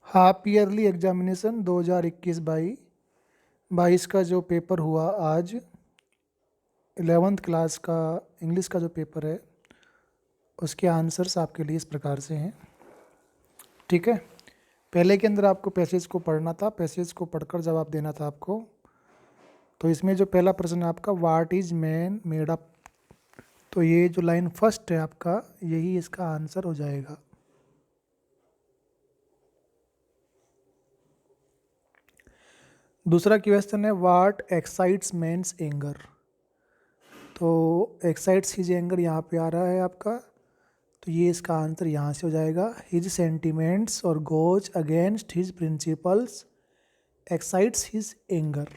Half yearly examination 2021-22 का जो paper हुआ आज 11th क्लास का इंग्लिश का जो पेपर है उसके आंसर्स आपके लिए इस प्रकार से हैं। ठीक है, पहले के अंदर आपको पैसेज को पढ़ना था, पैसेज को पढ़कर जवाब देना था आपको। तो इसमें जो पहला प्रश्न है आपका, what is man made up, तो ये जो लाइन फर्स्ट है आपका, यही इसका आंसर हो जाएगा। दूसरा क्वेश्चन है, व्हाट एक्साइट्स मैन्स एंगर, तो एक्साइट्स हिज एंगर यहाँ पे आ रहा है आपका, तो ये इसका आंसर यहाँ से हो जाएगा। हिज सेंटिमेंट्स और goes against his principles excites his anger.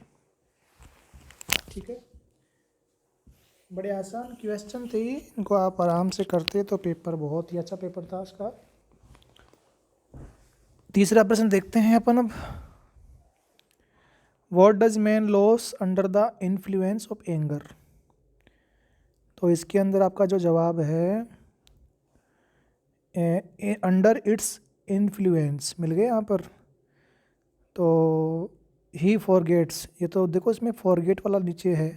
ठीक है, बड़े आसान क्वेश्चन थे, इनको आप आराम से करते तो पेपर बहुत ही अच्छा पेपर था उसका। तीसरा प्रश्न देखते हैं अपन अब, what does man loss under the influence of anger, तो इसके अंदर आपका जो जवाब है अंडर इट्स इन्फ्लुएंस मिल गए यहाँ पर। तो ही फॉरगेट्स, ये तो देखो इसमें फॉरगेट वाला नीचे है,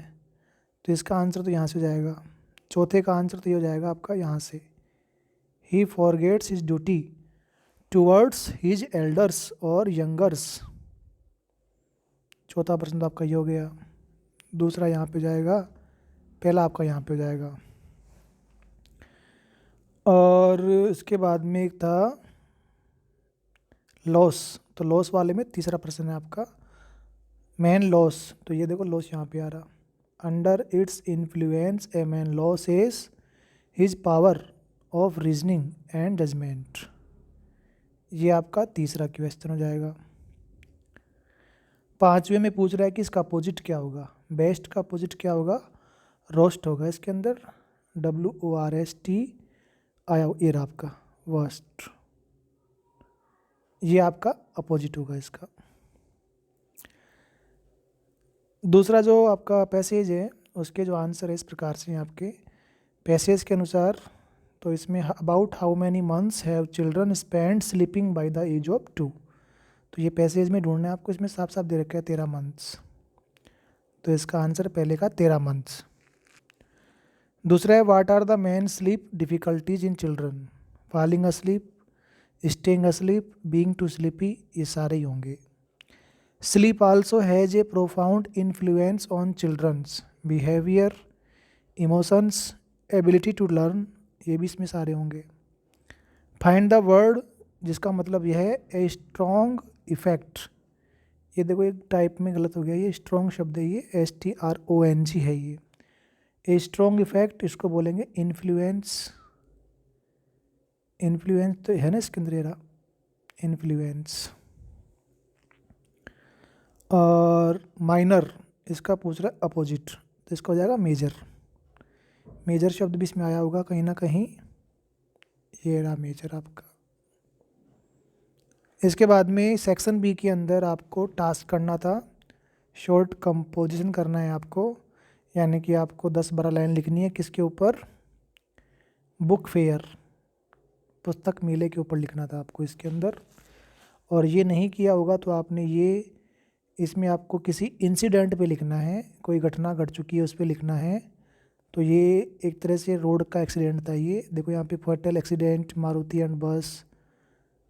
तो इसका आंसर तो यहाँ से हो जाएगा। चौथे का आंसर तो ये हो जाएगा आपका यहाँ से, he forgets his duty towards his elders और यंगर्स। चौथा प्रश्न तो आपका ये हो गया, दूसरा यहाँ पे जाएगा, पहला आपका यहाँ पे हो जाएगा। और इसके बाद में एक था लॉस, तो लॉस वाले में तीसरा प्रश्न है आपका, मैन लॉस, तो ये देखो लॉस यहाँ पे आ रहा, under its influence a man loss is his power of reasoning and judgement. ये आपका तीसरा क्वेश्चन हो जाएगा। पांचवें में पूछ रहा है कि इसका अपोजिट क्या होगा, बेस्ट का अपोजिट क्या होगा, रोस्ट होगा। इसके अंदर WORST आया, ये रहा आपका वर्स्ट, ये आपका अपोजिट होगा इसका। दूसरा जो आपका पैसेज है उसके जो आंसर है इस प्रकार से हैं आपके पैसेज के अनुसार, तो इसमें about how many months have children spend sleeping by the age of 2, तो ये पैसेज में ढूंढना है आपको, इसमें साफ साफ दे रखा है 13 मंथ्स, तो इसका आंसर पहले का 13 मंथ्स। दूसरा है, what are the main sleep difficulties in children, falling asleep, staying asleep, being too sleepy, ये सारे ही होंगे। Sleep also has a profound influence on children's behaviour, emotions, ability to learn, ये भी इसमें सारे होंगे। फाइंड द वर्ड, जिसका मतलब यह है ए स्ट्रॉन्ग इफेक्ट, ये देखो एक टाइप में गलत हो गया, ये स्ट्रॉन्ग शब्द है, ये STRONG है, ये ए स्ट्रॉन्ग इफेक्ट इसको बोलेंगे इन्फ्लुएंस, इन्फ्लुएंस तो है ना इसके अंदर इन्फ्लुएंस। और माइनर, इसका पूछ रहा है अपोजिट, तो इसका हो जाएगा मेजर, मेजर शब्द भी इसमें आया होगा कहीं ना कहीं, ये रहा मेजर आपका। इसके बाद में सेक्शन बी के अंदर आपको टास्क करना था, शॉर्ट कंपोजिशन करना है आपको, यानी कि आपको 10-12 लाइन लिखनी है किसके ऊपर, बुक फेयर, पुस्तक मेले के ऊपर लिखना था आपको इसके अंदर। और ये नहीं किया होगा तो आपने ये, इसमें आपको किसी इंसिडेंट पे लिखना है, कोई घटना घट चुकी है उस पर लिखना है। तो ये एक तरह से रोड का एक्सीडेंट था, ये देखो यहाँ पे फैटल एक्सीडेंट मारुति एंड बस,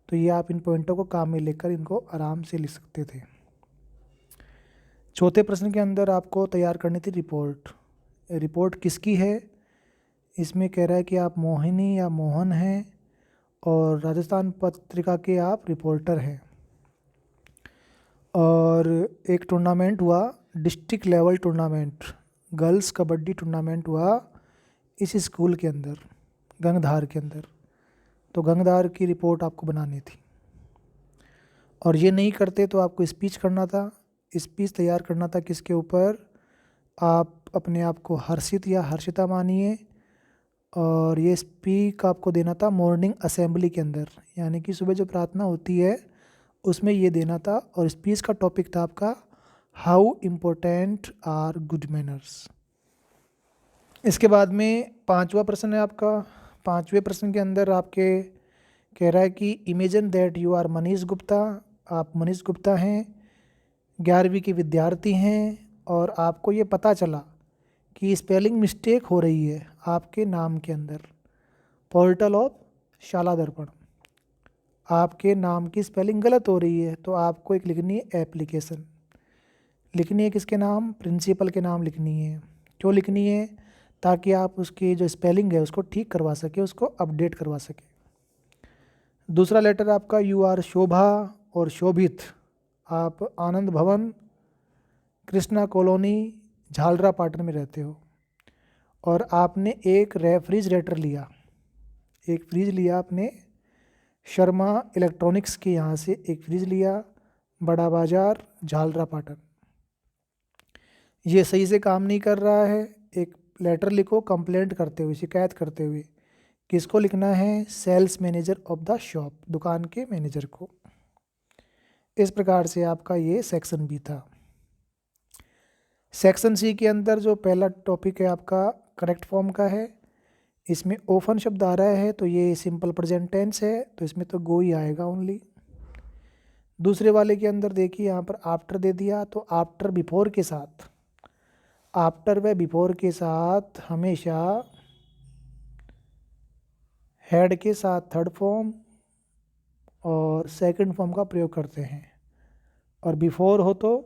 तो ये आप इन पॉइंटों को काम में लेकर इनको आराम से लिख सकते थे। चौथे प्रश्न के अंदर आपको तैयार करनी थी रिपोर्ट, रिपोर्ट किसकी है, इसमें कह रहा है कि आप मोहिनी या मोहन हैं और राजस्थान पत्रिका के आप रिपोर्टर हैं। और एक टूर्नामेंट हुआ, district level tournament, girls kabaddi tournament हुआ इस स्कूल के अंदर, गंगधार के अंदर, तो गंगधार की रिपोर्ट आपको बनानी थी। और ये नहीं करते तो आपको स्पीच करना था, स्पीच तैयार करना था किसके ऊपर, आप अपने आप को हर्षित या हर्षिता मानिए, और ये स्पीक आपको देना था मॉर्निंग असेंबली के अंदर, यानी कि सुबह जो प्रार्थना होती है उसमें ये देना था। और स्पीच का टॉपिक था आपका how important are good manners. इसके बाद में पांचवा प्रश्न है आपका, पांचवें प्रश्न के अंदर आपके कह रहा है कि imagine that you are Manish Gupta, आप मनीष गुप्ता हैं, 11वीं के विद्यार्थी हैं और आपको ये पता चला कि स्पेलिंग मिस्टेक हो रही है आपके नाम के अंदर। पोर्टल ऑफ शाला दर्पण, आपके नाम की स्पेलिंग गलत हो रही है, तो आपको एक लिखनी है एप्लीकेशन। लिखनी है किसके नाम? प्रिंसिपल के नाम लिखनी है। क्यों लिखनी है? ताकि आप उसकी जो स्पेलिंग है उसको ठीक करवा सके, उसको अपडेट करवा सके। दूसरा लेटर आपका यू आर शोभा और शोभित, आप आनंद भवन, कृष्णा कॉलोनी, झालरा पाटन में रहते हो और आपने एक रेफ्रिजरेटर लिया, एक फ्रिज लिया आपने शर्मा इलेक्ट्रॉनिक्स के यहाँ से एक फ्रिज लिया, बड़ा बाज़ार, झालरा पाटन। ये सही से काम नहीं कर रहा है, एक लेटर लिखो कंप्लेंट करते हुए, शिकायत करते हुए। किसको लिखना है? Sales manager of the shop, दुकान के मैनेजर को। इस प्रकार से आपका ये सेक्शन बी था। सेक्शन सी के अंदर जो पहला टॉपिक है आपका करेक्ट फॉर्म का है। इसमें ओफन शब्द आ रहा है तो ये सिंपल प्रेजेंट टेंस है, तो इसमें तो गो ही आएगा ओनली। दूसरे वाले के अंदर देखिए यहाँ पर आफ्टर दे दिया, तो आफ्टर बिफोर के साथ, आफ्टर व बिफोर के साथ हमेशा हेड के साथ थर्ड फॉर्म और सेकंड फॉर्म का प्रयोग करते हैं, और बिफोर हो तो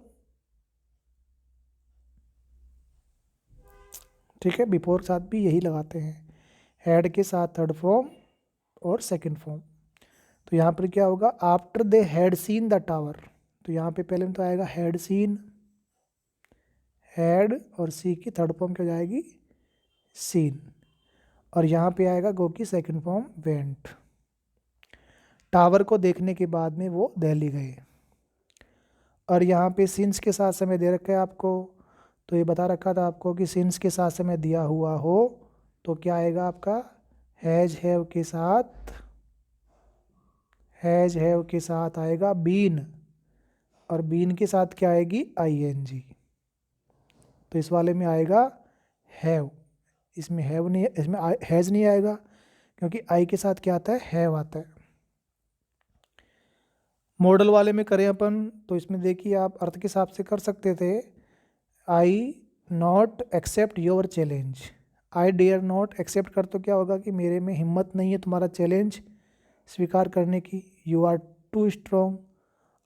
ठीक है, बिफोर के साथ भी यही लगाते हैं, हेड के साथ थर्ड फॉर्म और सेकंड फॉर्म। तो यहाँ पर क्या होगा? After they had seen the tower, तो यहाँ पे पहले में तो आएगा हैड सीन, हैड और सी की थर्ड फॉर्म क्या हो जाएगी? सीन, और यहाँ पे आएगा गो की सेकंड फॉर्म वेंट। टावर को देखने के बाद में वो दिल्ली गए, और यहाँ पे सिंस के साथ समय दे रखा है आपको, तो ये बता रखा था आपको कि सिंस के साथ समय दिया हुआ हो तो क्या आएगा आपका? हैज हैव के साथ, हैज हैव के साथ आएगा बीन, और बीन के साथ क्या आएगी? आईएनजी। तो इस वाले में आएगा हैव, इसमें हैव नहीं, इसमें हैज नहीं आएगा क्योंकि आई के साथ क्या आता है? हैव आता है। मॉडल वाले में करें अपन तो इसमें देखिए आप अर्थ के हिसाब से कर सकते थे, I not accept your challenge, I dare not accept कर तो क्या होगा कि मेरे में हिम्मत नहीं है तुम्हारा चैलेंज स्वीकार करने की। यू आर टू स्ट्रॉन्ग,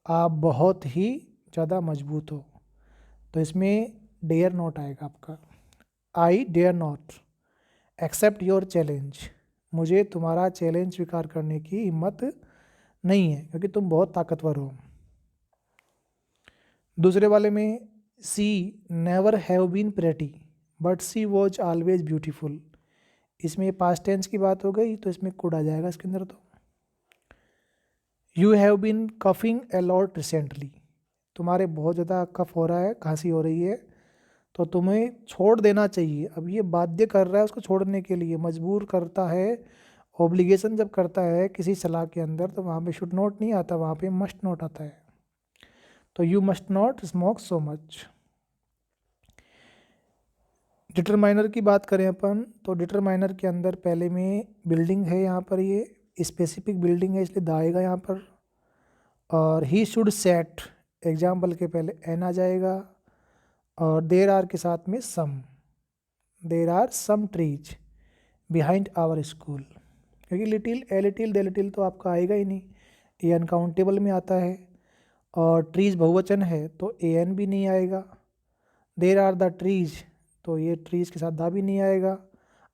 आप बहुत ही ज़्यादा मजबूत हो, तो इसमें डेयर नॉट आएगा आपका। I dare not accept your challenge, मुझे तुम्हारा चैलेंज स्वीकार करने की हिम्मत नहीं है क्योंकि तुम बहुत ताकतवर हो। दूसरे वाले में she never have been pretty but she was always beautiful, इसमें पास्ट टेंस की बात हो गई तो इसमें कुड आ जाएगा इसके अंदर। तो you have been coughing a lot recently, तुम्हारे बहुत ज़्यादा कफ हो रहा है, खांसी हो रही है, तो तुम्हें छोड़ देना चाहिए। अब ये बाध्य कर रहा है उसको छोड़ने के लिए, मजबूर करता है, ऑब्लिगेशन जब करता है किसी सलाह के अंदर तो वहाँ पे शुड नॉट नहीं आता, वहाँ पे मस्ट नॉट आता है। तो you must not smoke so much. Determiner की बात करें अपन तो डिटरमाइनर के अंदर पहले में बिल्डिंग है, यहाँ पर ये स्पेसिफिक बिल्डिंग है इसलिए द आएगा यहाँ पर, और ही शुड सेट एग्जाम्पल के पहले एन आ जाएगा, और देर आर के साथ में some, there are some trees behind our school, क्योंकि little a little they little तो आपका आएगा ही नहीं, ये अनकाउंटेबल में आता है, और ट्रीज बहुवचन है तो ए एन भी नहीं आएगा। देर आर द ट्रीज, तो ये ट्रीज के साथ दा भी नहीं आएगा।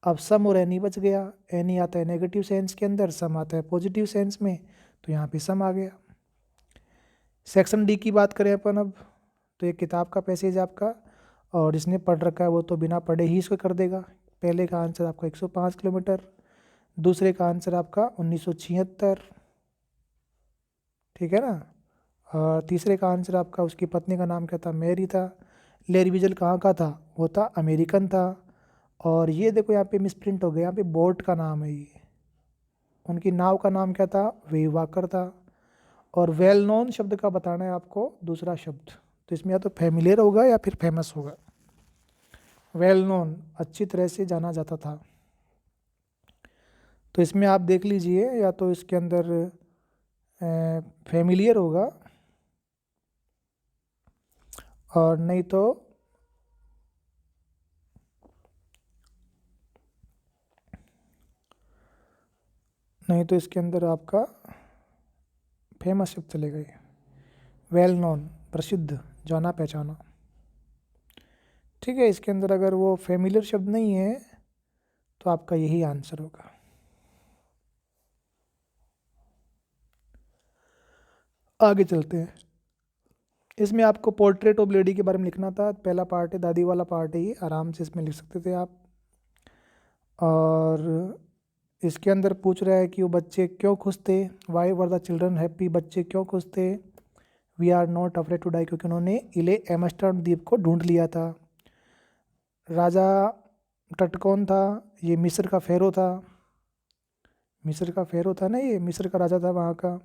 अब सम और एनी बच गया, एनी आता है नेगेटिव सेंस के अंदर, सम आता है पॉजिटिव सेंस में, तो यहाँ पे सम आ गया। सेक्शन डी की बात करें अपन अब, तो ये किताब का पैसेज आपका, और जिसने पढ़ रखा है वो तो बिना पढ़े ही इसको कर देगा। पहले का आंसर आपका 105 किलोमीटर, दूसरे का आंसर आपका 1976, ठीक है ना, और तीसरे का आंसर आपका उसकी पत्नी का नाम क्या था? मैरी था। लेरी विजल कहाँ का था? वो था अमेरिकन था। और ये देखो यहाँ पे मिसप्रिंट हो गया, यहाँ पे बोट का नाम है, ये उनकी नाव का नाम क्या था? वेव वाकर था। और वेल नोन शब्द का बताना है आपको दूसरा शब्द, तो इसमें या तो फेमिलियर होगा या फिर फेमस होगा। वेल नोन अच्छी तरह से जाना जाता था। तो इसमें आप देख लीजिए, या तो इसके अंदर फेमिलियर होगा, और नहीं तो इसके अंदर आपका फेमस शब्द चलेगा, ये वेल नोन, प्रसिद्ध, जाना पहचाना। ठीक है, इसके अंदर अगर वो फेमिलियर शब्द नहीं है तो आपका यही आंसर होगा। आगे चलते हैं। इसमें आपको पोर्ट्रेट ऑफ लेडी के बारे में लिखना था। पहला पार्ट है, दादी वाला पार्ट है, ये आराम से इसमें लिख सकते थे आप। और इसके अंदर पूछ रहा है कि वो बच्चे क्यों खुश थे, why were the children happy, बच्चे क्यों खुश थे। We are not afraid to die, क्योंकि उन्होंने इले एमस्टर्ड द्वीप को ढूंढ लिया था। राजा टट कौन था, ये मिस्र का फेरो था। मिस्र का फेरो था ना, ये मिस्र का राजा था वहाँ का।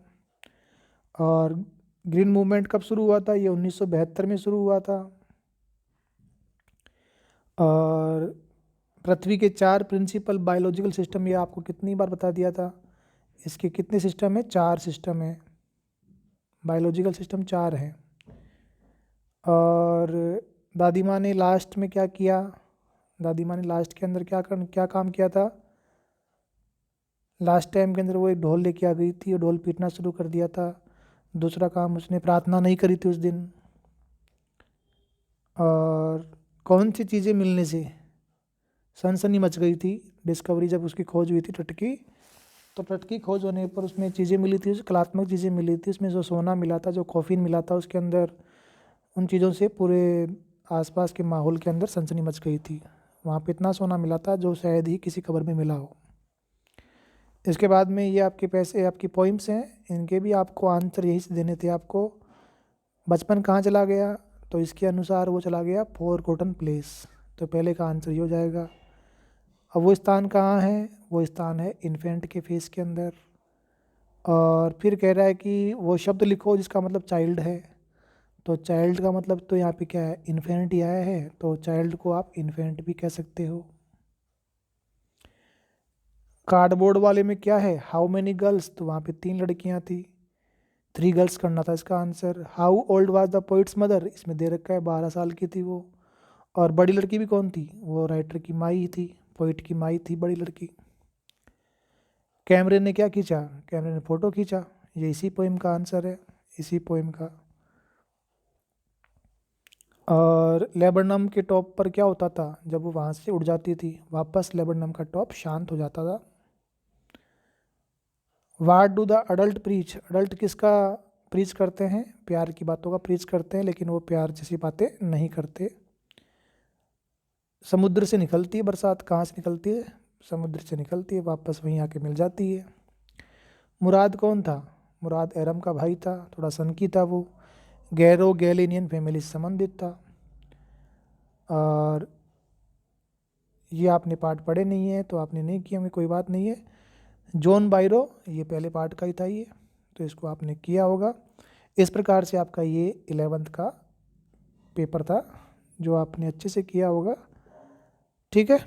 और ग्रीन मूवमेंट कब शुरू हुआ था, ये 1972 में शुरू हुआ था। और पृथ्वी के 4 प्रिंसिपल बायोलॉजिकल सिस्टम, ये आपको कितनी बार बता दिया था। इसके कितने सिस्टम है, 4 सिस्टम है, बायोलॉजिकल सिस्टम 4 हैं। और दादी माँ ने लास्ट में क्या किया, दादी माँ ने लास्ट के अंदर क्या काम किया था। लास्ट टाइम के अंदर वो एक ढोल लेके आ गई थी और ढोल पीटना शुरू कर दिया था। दूसरा काम, उसने प्रार्थना नहीं करी थी उस दिन। और कौन सी चीज़ें मिलने से सनसनी मच गई थी, डिस्कवरी जब उसकी खोज हुई थी तट की, तो तट की खोज होने पर उसमें चीज़ें मिली थी, कलात्मक चीज़ें मिली थी। उसमें जो सोना मिला था, जो कॉफिन मिला था उसके अंदर, उन चीज़ों से पूरे आसपास के माहौल के अंदर सनसनी मच गई थी। वहाँ पे इतना सोना मिला था जो शायद ही किसी कब्र में मिला हो। इसके बाद में ये आपके पैसे, आपकी पोइम्स हैं, इनके भी आपको आंसर यही से देने थे आपको। बचपन कहाँ चला गया, तो इसके अनुसार वो चला गया फॉरगॉटन प्लेस, तो पहले का आंसर ये हो जाएगा। अब वो स्थान कहाँ है, वो स्थान है इन्फेंट के फेस के अंदर। और फिर कह रहा है कि वो शब्द लिखो जिसका मतलब चाइल्ड है, तो चाइल्ड का मतलब तो यहाँ पे क्या है, इन्फेंट ही आया है, तो चाइल्ड को आप इन्फेंट भी कह सकते हो। कार्डबोर्ड वाले में क्या है, हाउ मेनी गर्ल्स, तो वहाँ पे 3 लड़कियाँ थी, 3 गर्ल्स करना था इसका answer. How old was the poets mother, इसमें दे रखा है 12 साल की थी वो। और बड़ी लड़की भी कौन थी, वो राइटर की माई ही थी, पोइट की माई थी बड़ी लड़की। कैमरे ने क्या खींचा, कैमरे ने फ़ोटो खींचा, ये इसी पोइम का आंसर है, इसी पोइम का। और लेबरनम के टॉप पर क्या होता था, जब वो वहाँ से उड़ जाती थी वापस, लेबरनम का टॉप शांत हो जाता था। What do the adult preach, adult किसका प्रीच करते हैं, प्यार की बातों का प्रीच करते हैं, लेकिन वो प्यार जैसी बातें नहीं करते। समुद्र से निकलती है बरसात, कहाँ से निकलती है, समुद्र से निकलती है, वापस वहीं आके मिल जाती है। मुराद कौन था, मुराद एरम का भाई था, थोड़ा सनकी था वो, गैरो गैलिनियन फैमिली से संबंधित था। और ये आपने पार्ट पढ़े नहीं है तो आपने नहीं किया होंगे, कोई बात नहीं है। जॉन बायरो, ये पहले पार्ट का ही था ये, तो इसको आपने किया होगा। इस प्रकार से आपका ये 11th का पेपर था जो आपने अच्छे से किया होगा। ठीक है।